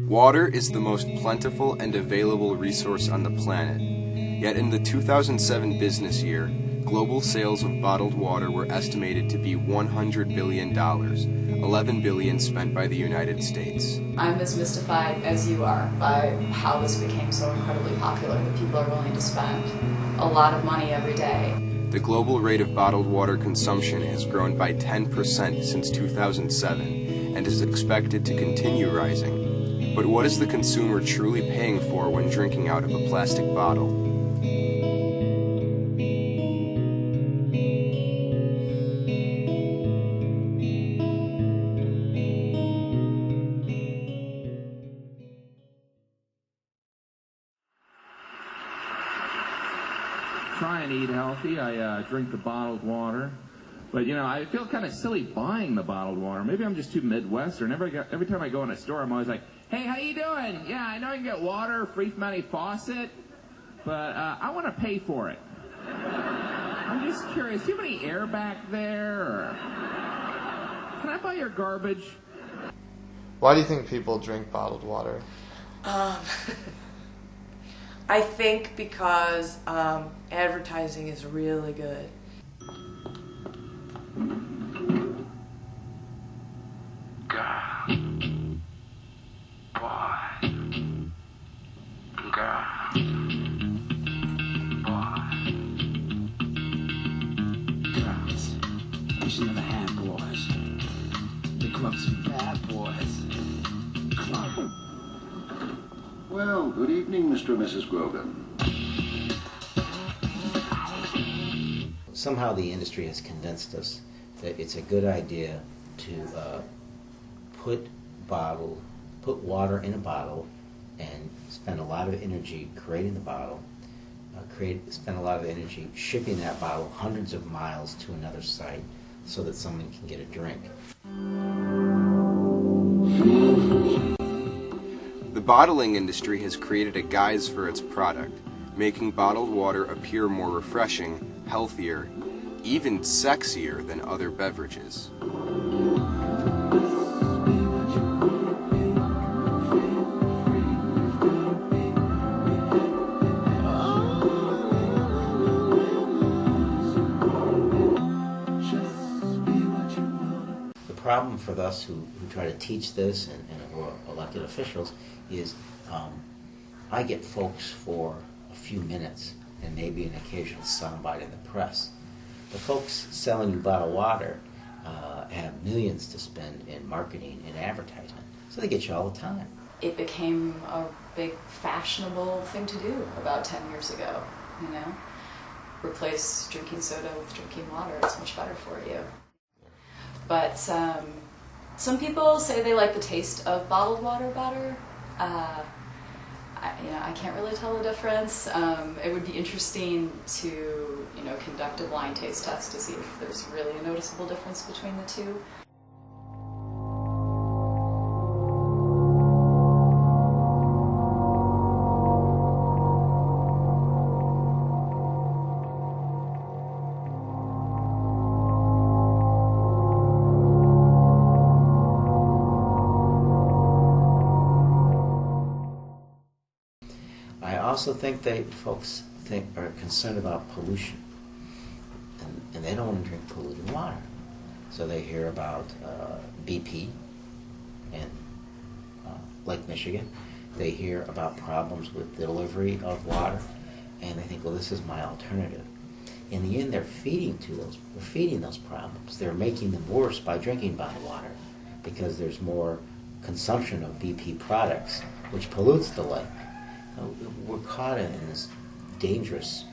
Water is the most plentiful and available resource on the planet. Yet in the 2007 business year, global sales of bottled water were estimated to be $100 billion, $11 billion spent by the United States. I'm as mystified as you are by how this became so incredibly popular that people are willing to spend a lot of money every day. The global rate of bottled water consumption has grown by 10% since 2007 and is expected to continue rising. But what is the consumer truly paying for when drinking out of a plastic bottle? Try and eat healthy. I drink the bottled water. But, you know, I feel kind of silly buying the bottled water. Maybe I'm just too Midwestern. Every time I go in a store, I'm always like, hey, how you doing? Yeah, I know you can get water free from any faucet, but I want to pay for it. I'm just curious, do you have any air back there? Or can I buy your garbage? Why do you think people drink bottled water? I think because advertising is really good. Girl. Boy. Girl. Boy. Girls. We should never have boys. They grow up some bad boys. Club. Well, good evening, Mr. and Mrs. Grogan. Somehow the industry has convinced us that it's a good idea to put water in a bottle and spend a lot of energy creating the bottle, spend a lot of energy shipping that bottle hundreds of miles to another site so that someone can get a drink. The bottling industry has created a guise for its product, making bottled water appear more refreshing, healthier, even sexier than other beverages. The problem for us who try to teach this and who are elected officials is I get folks for a few minutes and maybe an occasional soundbite in the press. The folks selling you bottled water have millions to spend in marketing and advertisement, so they get you all the time. It became a big fashionable thing to do about 10 years ago, you know? Replace drinking soda with drinking water, it's much better for you. But some people say they like the taste of bottled water better. I can't really tell the difference. It would be interesting to, conduct a blind taste test to see if there's really a noticeable difference between the two. I also think folks are concerned about pollution, and they don't want to drink polluted water. So they hear about BP in Lake Michigan. They hear about problems with the delivery of water, and they think, well, this is my alternative. In the end, they're feeding those problems. They're making them worse by drinking bottled water because there's more consumption of BP products, which pollutes the lake. We're caught in this dangerous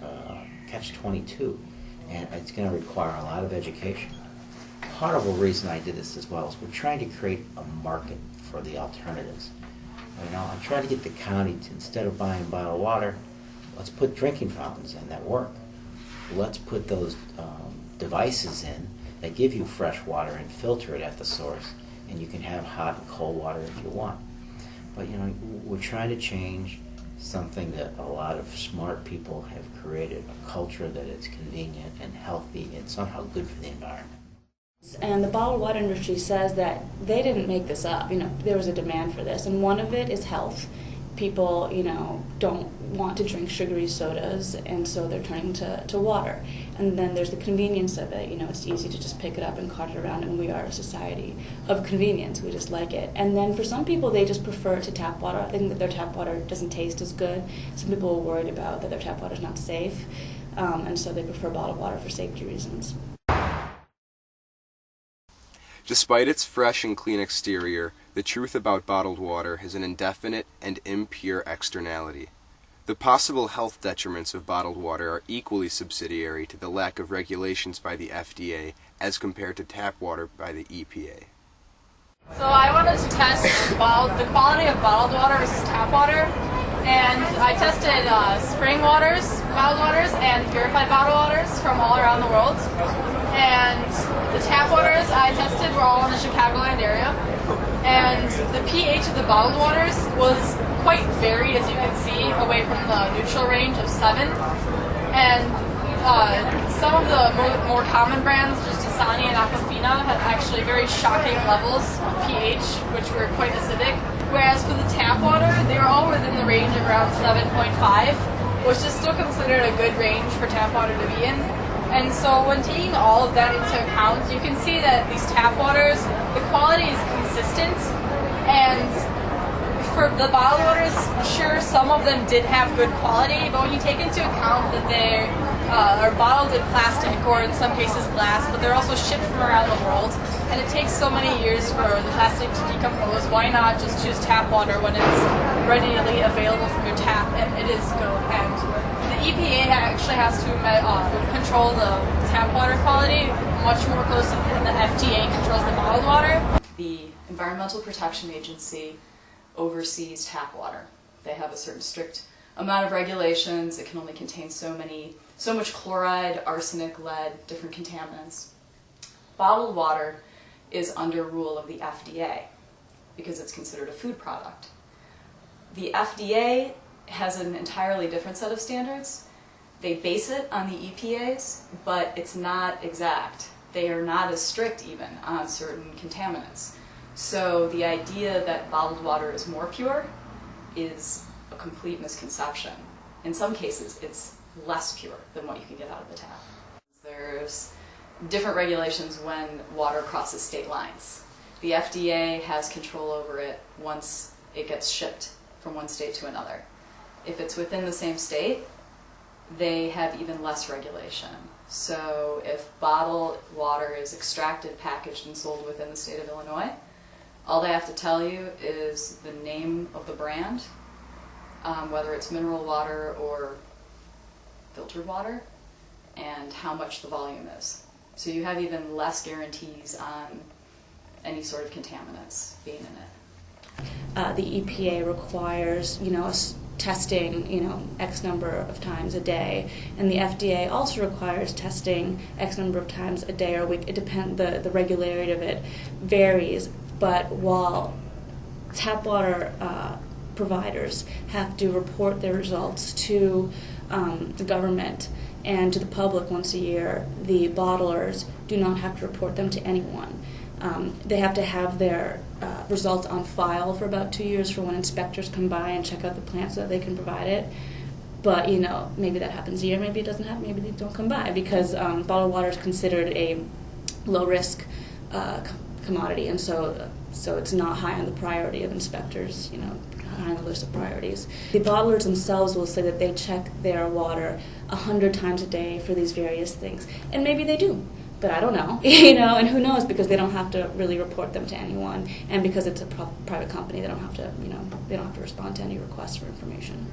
catch-22, and it's going to require a lot of education. Part of the reason I did this as well is we're trying to create a market for the alternatives. I'm trying to get the county to, instead of buying bottled water, let's put drinking fountains in that work. Let's put those devices in that give you fresh water and filter it at the source, and you can have hot and cold water if you want. But we're trying to change something that a lot of smart people have created, a culture that it's convenient and healthy and somehow good for the environment. And the bottled water industry says that they didn't make this up. There was a demand for this, and one of it is health. People, don't want to drink sugary sodas, and so they're turning to water. And then there's the convenience of it. It's easy to just pick it up and cart it around, and we are a society of convenience. We just like it. And then for some people, they just prefer to tap water. I think that their tap water doesn't taste as good. Some people are worried about that their tap water is not safe, and so they prefer bottled water for safety reasons. Despite its fresh and clean exterior, the truth about bottled water has an indefinite and impure externality. The possible health detriments of bottled water are equally subsidiary to the lack of regulations by the FDA as compared to tap water by the EPA. So I wanted to test the quality of bottled water versus tap water, and I tested spring waters, bottled waters, and purified bottled waters from all around the world. And the tap waters I tested were all in the Chicagoland area, and the pH of the bottled waters was quite varied, as you can see, away from the neutral range of 7. And some of the more common brands, just Dasani and Aquafina, had actually very shocking levels of pH, which were quite acidic. Whereas for the tap water, they were all within the range of around 7.5, which is still considered a good range for tap water to be in. And so when taking all of that into account, you can see that these tap waters, the quality is consistent, and for the bottled waters, sure, some of them did have good quality, but when you take into account that they are bottled in plastic or in some cases glass, but they're also shipped from around the world, and it takes so many years for the plastic to decompose, why not just choose tap water when it's readily available from your tap, and it is good. And the EPA actually has to control the tap water quality much more closely than the FDA controls the bottled water. The Environmental Protection Agency oversees tap water. They have a certain strict amount of regulations. It can only contain so much chloride, arsenic, lead, different contaminants. Bottled water is under rule of the FDA because it's considered a food product. The FDA has an entirely different set of standards. They base it on the EPA's, but it's not exact. They are not as strict even on certain contaminants. So the idea that bottled water is more pure is a complete misconception. In some cases, it's less pure than what you can get out of the tap. There's different regulations when water crosses state lines. The FDA has control over it once it gets shipped from one state to another. If it's within the same state, they have even less regulation. So if bottled water is extracted, packaged, and sold within the state of Illinois, all they have to tell you is the name of the brand, whether it's mineral water or filtered water, and how much the volume is. So you have even less guarantees on any sort of contaminants being in it. The EPA requires, testing, X number of times a day, and the FDA also requires testing X number of times a day or a week. It depends. The regularity of it varies. But while tap water providers have to report their results to the government and to the public once a year, the bottlers do not have to report them to anyone. They have to have their results on file for about 2 years for when inspectors come by and check out the plant so that they can provide it. But, maybe that happens a year, maybe it doesn't happen, maybe they don't come by, because bottled water is considered a low-risk commodity, and so it's not high on the priority of inspectors, high on the list of priorities. The bottlers themselves will say that they check their water 100 times a day for these various things, and maybe they do. But I don't know, and who knows, because they don't have to really report them to anyone, and because it's a private company, they don't have to respond to any requests for information.